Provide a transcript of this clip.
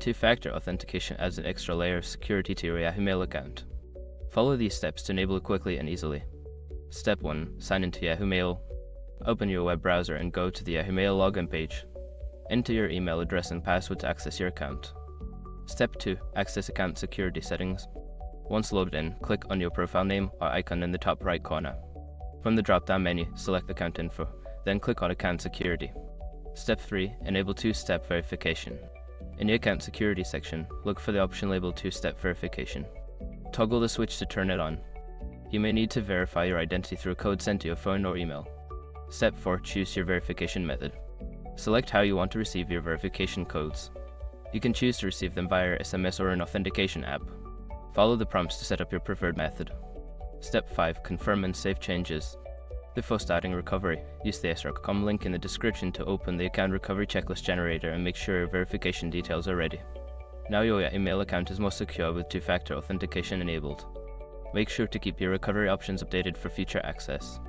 Two-factor authentication adds an extra layer of security to your Yahoo Mail account. Follow these steps to enable it quickly and easily. Step 1. Sign into Yahoo Mail. Open your web browser and go to the Yahoo Mail login page. Enter your email address and password to access your account. Step 2. Access account security settings. Once loaded in, click on your profile name or icon in the top right corner. From the drop-down menu, select Account Info, then click on Account Security. Step 3. Enable two-step verification. In the Account Security section, look for the option labeled Two-Step Verification. Toggle the switch to turn it on. You may need to verify your identity through a code sent to your phone or email. Step 4. Choose your verification method. Select how you want to receive your verification codes. You can choose to receive them via SMS or an authentication app. Follow the prompts to set up your preferred method. Step 5. Confirm and save changes. Before starting recovery, use the sroc.com link in the description to open the account recovery checklist generator and make sure your verification details are ready. Now your email account is more secure with two-factor authentication enabled. Make sure to keep your recovery options updated for future access.